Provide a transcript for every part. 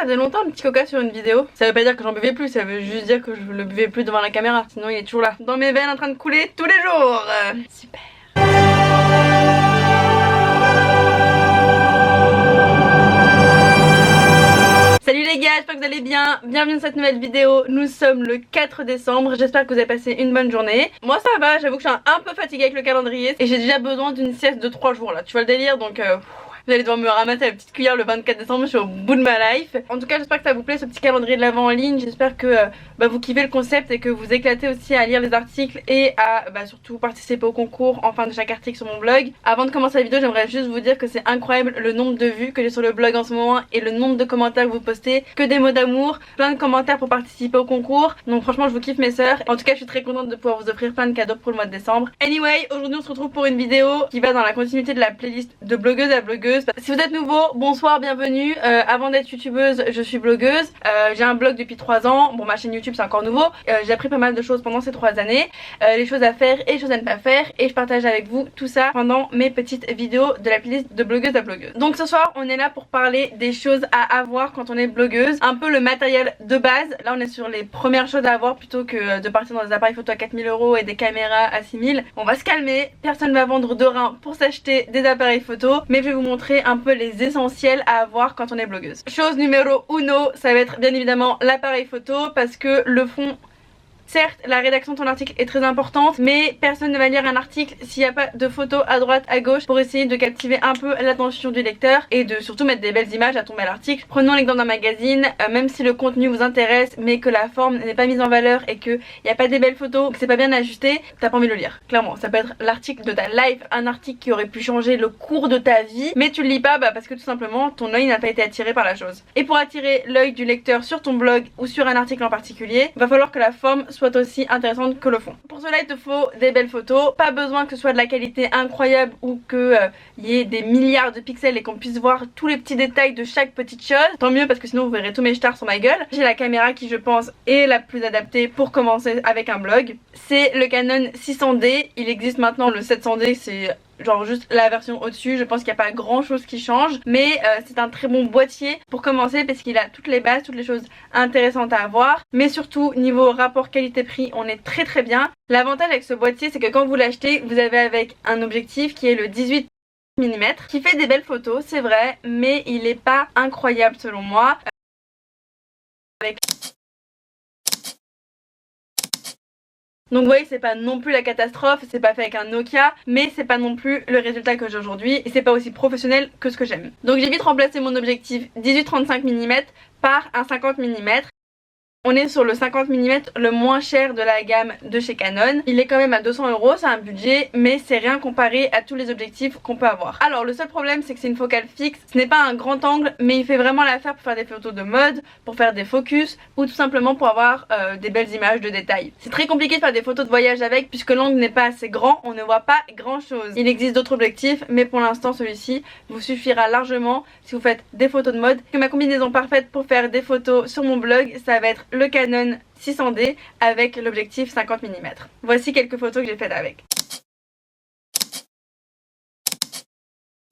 ça faisait longtemps un petit coca sur une vidéo. Ça veut pas dire que j'en buvais plus, ça veut juste dire que je le buvais plus devant la caméra. Sinon il est toujours là, dans mes veines en train de couler tous les jours. Super. Salut les gars, j'espère que vous allez bien, bienvenue dans cette nouvelle vidéo. Nous sommes le 4 décembre, j'espère que vous avez passé une bonne journée. Moi ça va, j'avoue que je suis un peu fatiguée avec le calendrier et j'ai déjà besoin d'une sieste de 3 jours là, tu vois le délire, donc vous allez devoir me ramasser la petite cuillère le 24 décembre, je suis au bout de ma life. En tout cas j'espère que ça vous plaît ce petit calendrier de l'avant en ligne, j'espère que vous kiffez le concept et que vous éclatez aussi à lire les articles et à surtout participer au concours en fin de chaque article sur mon blog. Avant de commencer la vidéo, j'aimerais juste vous dire que c'est incroyable le nombre de vues que j'ai sur le blog en ce moment et le nombre de commentaires que vous postez, que des mots d'amour, plein de commentaires pour participer au concours. Donc franchement je vous kiffe mes sœurs. En tout cas je suis très contente de pouvoir vous offrir plein de cadeaux pour le mois de décembre. Anyway, aujourd'hui on se retrouve pour une vidéo qui va dans la continuité de la playlist de blogueuse à blogueuse. Si vous êtes nouveau, bonsoir, bienvenue. Avant d'être youtubeuse, je suis blogueuse. J'ai un blog depuis 3 ans. Bon, ma chaîne YouTube c'est encore nouveau. J'ai appris pas mal de choses pendant ces 3 années. Les choses à faire et les choses à ne pas faire. Et je partage avec vous tout ça pendant mes petites vidéos de la playlist de blogueuse à blogueuse. Donc ce soir, on est là pour parler des choses à avoir quand on est blogueuse. Un peu le matériel de base. Là, on est sur les premières choses à avoir plutôt que de partir dans des appareils photo à 4000 € et des caméras à 6000. On va se calmer. Personne va vendre de rein pour s'acheter des appareils photo. Mais je vais vous montrer un peu les essentiels à avoir quand on est blogueuse. Chose numéro 1, ça va être bien évidemment l'appareil photo parce que le fond... Certes, la rédaction de ton article est très importante, mais personne ne va lire un article s'il n'y a pas de photos à droite, à gauche pour essayer de captiver un peu l'attention du lecteur et de surtout mettre des belles images à tomber à l'article. Prenons l'exemple d'un magazine, même si le contenu vous intéresse mais que la forme n'est pas mise en valeur et qu'il n'y a pas des belles photos, que c'est pas bien ajusté, t'as pas envie de le lire. Clairement, ça peut être l'article de ta life, un article qui aurait pu changer le cours de ta vie, mais tu le lis pas parce que tout simplement ton œil n'a pas été attiré par la chose. Et pour attirer l'œil du lecteur sur ton blog ou sur un article en particulier, va falloir que la forme soit aussi intéressante que le fond. Pour cela il te faut des belles photos, pas besoin que ce soit de la qualité incroyable ou que y ait des milliards de pixels et qu'on puisse voir tous les petits détails de chaque petite chose, tant mieux parce que sinon vous verrez tous mes stars sur ma gueule. J'ai la caméra qui je pense est la plus adaptée pour commencer avec un blog, c'est le Canon 600D, il existe maintenant le 700D, c'est genre juste la version au-dessus. Je pense qu'il n'y a pas grand chose qui change, mais c'est un très bon boîtier pour commencer parce qu'il a toutes les bases, toutes les choses intéressantes à avoir, mais surtout niveau rapport qualité-prix on est très bien. L'avantage avec ce boîtier c'est que quand vous l'achetez vous avez avec un objectif qui est le 18 mm qui fait des belles photos c'est vrai, mais il est pas incroyable selon moi. Donc vous voyez c'est pas non plus la catastrophe, c'est pas fait avec un Nokia, mais c'est pas non plus le résultat que j'ai aujourd'hui et c'est pas aussi professionnel que ce que j'aime. Donc j'ai vite remplacé mon objectif 18-35 mm par un 50 mm. On est sur le 50 mm le moins cher de la gamme de chez Canon. Il est quand même à 200 €, c'est un budget, mais c'est rien comparé à tous les objectifs qu'on peut avoir. Alors le seul problème c'est que c'est une focale fixe, ce n'est pas un grand angle, mais il fait vraiment l'affaire pour faire des photos de mode, pour faire des focus ou tout simplement pour avoir des belles images de détails. C'est très compliqué de faire des photos de voyage avec puisque l'angle n'est pas assez grand, on ne voit pas grand chose. Il existe d'autres objectifs, mais pour l'instant celui-ci vous suffira largement si vous faites des photos de mode. Ma combinaison parfaite pour faire des photos sur mon blog, ça va être le Canon 600D avec l'objectif 50 mm. Voici quelques photos que j'ai faites avec.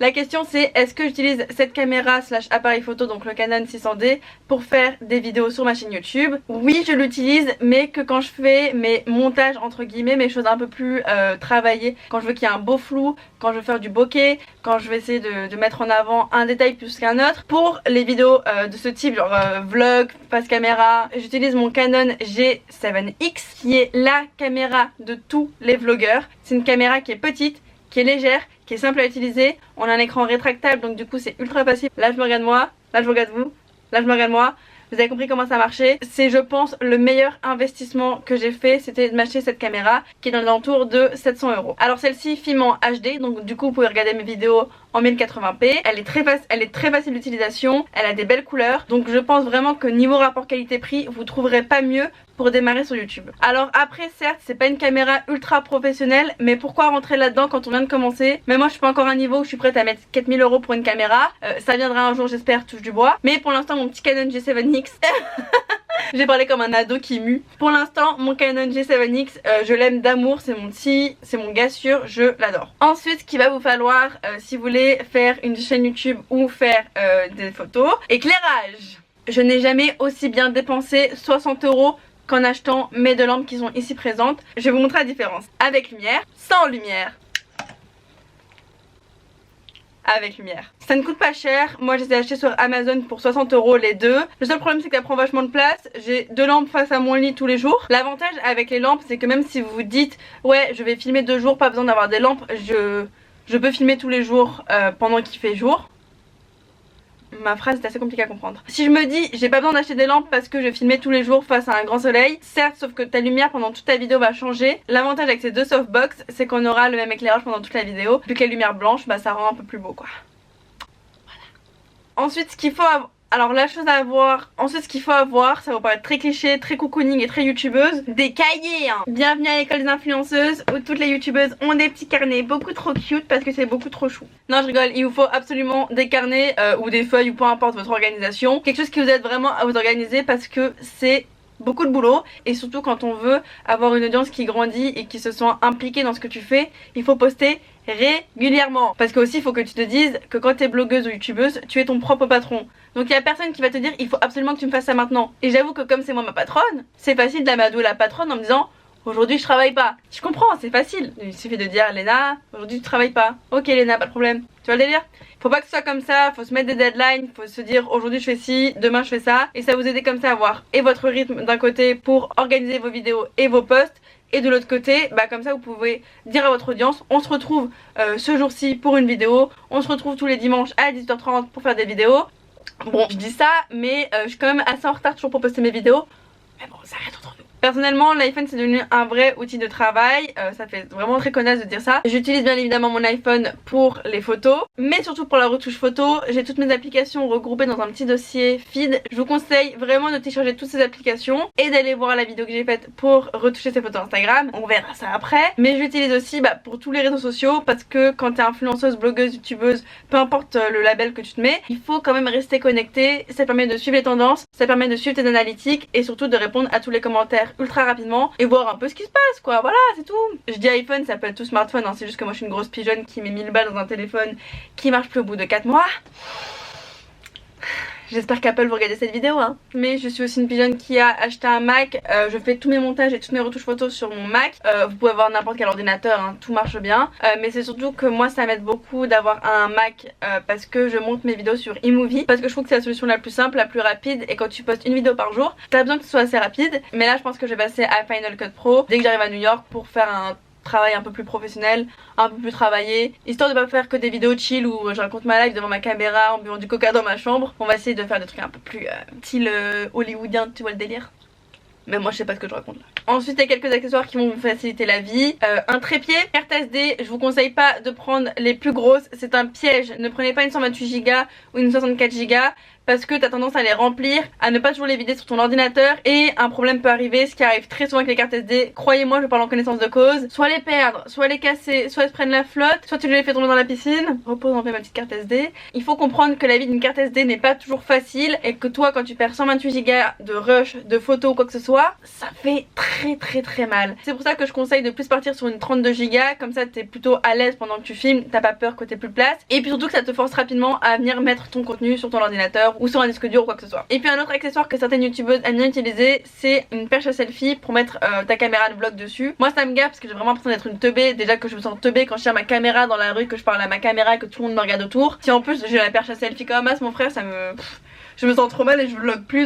La question c'est est-ce que j'utilise cette caméra slash appareil photo, donc le Canon 600D, pour faire des vidéos sur ma chaîne YouTube? Oui je l'utilise, mais que quand je fais mes montages entre guillemets, mes choses un peu plus travaillées, quand je veux qu'il y ait un beau flou, quand je veux faire du bokeh, quand je vais essayer de mettre en avant un détail plus qu'un autre. Pour les vidéos de ce type, genre vlog, face caméra, j'utilise mon Canon G7X qui est la caméra de tous les vlogueurs. C'est une caméra qui est petite, qui est légère, qui est simple à utiliser. On a un écran rétractable donc du coup c'est ultra facile. Là je me regarde moi, là je me regarde vous, là je me regarde moi. Vous avez compris comment ça marchait. C'est je pense le meilleur investissement que j'ai fait, c'était de m'acheter cette caméra qui est dans l'entour de 700 €. Alors celle-ci filme en HD, donc du coup vous pouvez regarder mes vidéos en 1080p. Elle est très facile d'utilisation, elle a des belles couleurs, donc je pense vraiment que niveau rapport qualité-prix vous trouverez pas mieux pour démarrer sur YouTube. Alors après certes c'est pas une caméra ultra professionnelle, mais pourquoi rentrer là-dedans quand on vient de commencer? Mais moi je suis pas encore à un niveau où je suis prête à mettre 4000 € pour une caméra. Ça viendra un jour j'espère, touche du bois. Mais pour l'instant mon petit Canon G7X j'ai parlé comme un ado qui mue. Pour l'instant mon Canon G7X je l'aime d'amour, c'est mon petit, c'est mon gars sûr, je l'adore. Ensuite ce qu'il va vous falloir si vous voulez faire une chaîne YouTube ou faire des photos, éclairage. je n'ai jamais aussi bien dépensé 60 € qu'en achetant mes deux lampes qui sont ici présentes. Je vais vous montrer la différence. Avec lumière, sans lumière. Avec lumière. Ça ne coûte pas cher. Moi je les ai achetés sur Amazon pour 60 € les deux. Le seul problème c'est que ça prend vachement de place. J'ai deux lampes face à mon lit tous les jours. L'avantage avec les lampes c'est que même si vous vous dites ouais je vais filmer 2 jours, pas besoin d'avoir des lampes, je peux filmer tous les jours pendant qu'il fait jour. Ma phrase est assez compliquée à comprendre. Si je me dis j'ai pas besoin d'acheter des lampes parce que je vais filmer tous les jours face à un grand soleil, certes, sauf que ta lumière pendant toute ta vidéo va changer. L'avantage avec ces deux softbox c'est qu'on aura le même éclairage pendant toute la vidéo. Vu que les lumières blanches, bah ça rend un peu plus beau quoi. Voilà. Ensuite ce qu'il faut avoir... Alors la chose à avoir, ensuite ce qu'il faut avoir, ça va paraître très cliché, très cocooning et très youtubeuse, des cahiers hein. Bienvenue à l'école des influenceuses où toutes les youtubeuses ont des petits carnets beaucoup trop cute parce que c'est beaucoup trop chou. Non je rigole, il vous faut absolument des carnets ou des feuilles ou peu importe votre organisation. Quelque chose qui vous aide vraiment à vous organiser parce que c'est beaucoup de boulot et surtout quand on veut avoir une audience qui grandit et qui se sent impliquée dans ce que tu fais, il faut poster régulièrement. Parce que aussi il faut que tu te dises que quand tu es blogueuse ou youtubeuse, tu es ton propre patron. Donc il y a personne qui va te dire il faut absolument que tu me fasses ça maintenant. Et j'avoue que comme c'est moi ma patronne, c'est facile d'amadouer la patronne en me disant aujourd'hui je travaille pas. Je comprends, c'est facile. Il suffit de dire Léna, aujourd'hui tu travailles pas. Ok Léna, pas de problème. Tu vois le délire? Faut pas que ce soit comme ça, faut se mettre des deadlines, faut se dire aujourd'hui je fais ci, demain je fais ça. Et ça vous aider comme ça à avoir et votre rythme d'un côté pour organiser vos vidéos et vos posts. Et de l'autre côté, bah comme ça vous pouvez dire à votre audience on se retrouve ce jour-ci pour une vidéo. On se retrouve tous les dimanches à 18h30 pour faire des vidéos. Bon je dis ça mais je suis quand même assez en retard toujours pour poster mes vidéos. Mais bon ça reste entre nous. Personnellement l'iPhone c'est devenu un vrai outil de travail, ça fait vraiment très connasse de dire ça. J'utilise bien évidemment mon iPhone pour les photos, mais surtout pour la retouche photo. J'ai toutes mes applications regroupées dans un petit dossier feed. Je vous conseille vraiment de télécharger toutes ces applications et d'aller voir la vidéo que j'ai faite pour retoucher ces photos Instagram. On verra ça après. Mais j'utilise aussi pour tous les réseaux sociaux parce que quand t'es influenceuse, blogueuse, youtubeuse, peu importe le label que tu te mets, il faut quand même rester connecté. Ça permet de suivre les tendances, ça permet de suivre tes analytiques et surtout de répondre à tous les commentaires ultra rapidement et voir un peu ce qui se passe quoi, voilà c'est tout. Je dis iPhone, ça peut être tout smartphone hein. C'est juste que moi je suis une grosse pigeonne qui met 1000 balles dans un téléphone qui marche plus au bout de 4 mois. J'espère qu'Apple vous regardez cette vidéo hein. Mais je suis aussi une pigeonne qui a acheté un Mac, je fais tous mes montages et toutes mes retouches photos sur mon Mac. Vous pouvez avoir n'importe quel ordinateur hein. Tout marche bien, mais c'est surtout que moi ça m'aide beaucoup d'avoir un Mac parce que je monte mes vidéos sur iMovie. Parce que je trouve que c'est la solution la plus simple, la plus rapide. Et quand tu postes une vidéo par jour, t'as besoin que ce soit assez rapide. Mais là je pense que je vais passer à Final Cut Pro dès que j'arrive à New York pour faire un travail un peu plus professionnel, un peu plus travaillé, histoire de pas faire que des vidéos chill où je raconte ma life devant ma caméra en buvant du coca dans ma chambre. On va essayer de faire des trucs un peu plus style hollywoodien, tu vois le délire. Mais moi je sais pas ce que je raconte là. Ensuite il y a quelques accessoires qui vont vous faciliter la vie. Un trépied, carte SD, je vous conseille pas de prendre les plus grosses, c'est un piège. Ne prenez pas une 128 Go ou une 64 Go parce que t'as tendance à les remplir, à ne pas toujours les vider sur ton ordinateur et un problème peut arriver, ce qui arrive très souvent avec les cartes SD. Croyez-moi, je parle en connaissance de cause. Soit les perdre, soit les casser, soit elles se prennent la flotte, soit tu les fais tomber dans la piscine. Repose en paix ma petite carte SD. Il faut comprendre que la vie d'une carte SD n'est pas toujours facile et que toi quand tu perds 128 Go de rush, de photos ou quoi que ce soit, ça fait très mal. C'est pour ça que je conseille de plus partir sur une 32 Go, comme ça t'es plutôt à l'aise pendant que tu filmes, t'as pas peur que t'aies plus de place. Et puis surtout que ça te force rapidement à venir mettre ton contenu sur ton ordinateur ou sur un disque dur ou quoi que ce soit. Et puis un autre accessoire que certaines youtubeuses aiment bien utiliser, c'est une perche à selfie pour mettre ta caméra de vlog dessus. Moi ça me gave parce que j'ai vraiment l'impression d'être une teubée. Déjà que je me sens teubée quand je tiens ma caméra dans la rue, que je parle à ma caméra et que tout le monde me regarde autour. Si en plus j'ai la perche à selfie comme Mas mon frère, ça me... je me sens trop mal et je vlog plus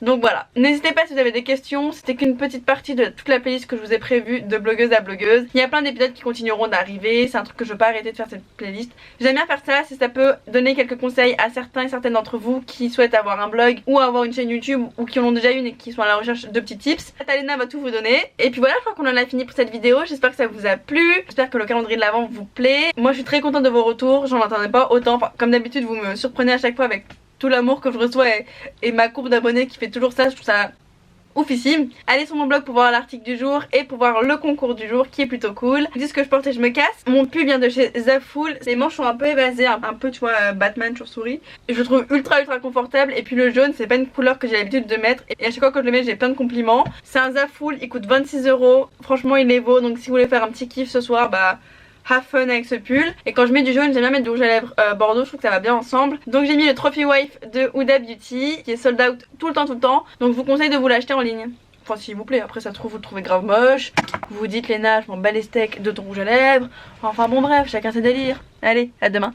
donc voilà. N'hésitez pas si vous avez des questions, c'était qu'une petite partie de toute la playlist que je vous ai prévue de blogueuse à blogueuse. Il y a plein d'épisodes qui continueront d'arriver, c'est un truc que je veux pas arrêter de faire cette playlist. J'aime bien faire ça si ça peut donner quelques conseils à certains et certaines d'entre vous qui souhaitent avoir un blog ou avoir une chaîne YouTube ou qui en ont déjà une et qui sont à la recherche de petits tips. Talena va tout vous donner. Et puis voilà, je crois qu'on en a fini pour cette vidéo, j'espère que ça vous a plu, j'espère que le calendrier de l'Avent vous plaît. Moi je suis très contente de vos retours, j'en attendais pas autant, enfin, comme d'habitude vous me surprenez à chaque fois avec tout l'amour que je reçois et ma courbe d'abonnés qui fait toujours ça, je trouve ça oufissime. Allez sur mon blog pour voir l'article du jour et pour voir le concours du jour qui est plutôt cool. Dis ce que je porte et je me casse. Mon pull vient de chez Zaful. Les manches sont un peu évasées, un peu tu vois Batman chauve-souris. Je le trouve ultra confortable et puis le jaune c'est pas une couleur que j'ai l'habitude de mettre et à chaque fois que je le mets j'ai plein de compliments. C'est un Zaful, il coûte 26 €. Franchement il les vaut, donc si vous voulez faire un petit kiff ce soir, bah have fun avec ce pull. Et quand je mets du jaune, j'aime bien mettre du rouge à lèvres bordeaux, je trouve que ça va bien ensemble. Donc j'ai mis le Trophy Wife de Huda Beauty qui est sold out tout le temps. Donc je vous conseille de vous l'acheter en ligne. Enfin s'il vous plaît, après ça se trouve vous le trouvez grave moche. Vous vous dites Léna, je m'en bats les steaks de ton rouge à lèvres. Enfin bon bref, chacun ses délires. Allez, à demain.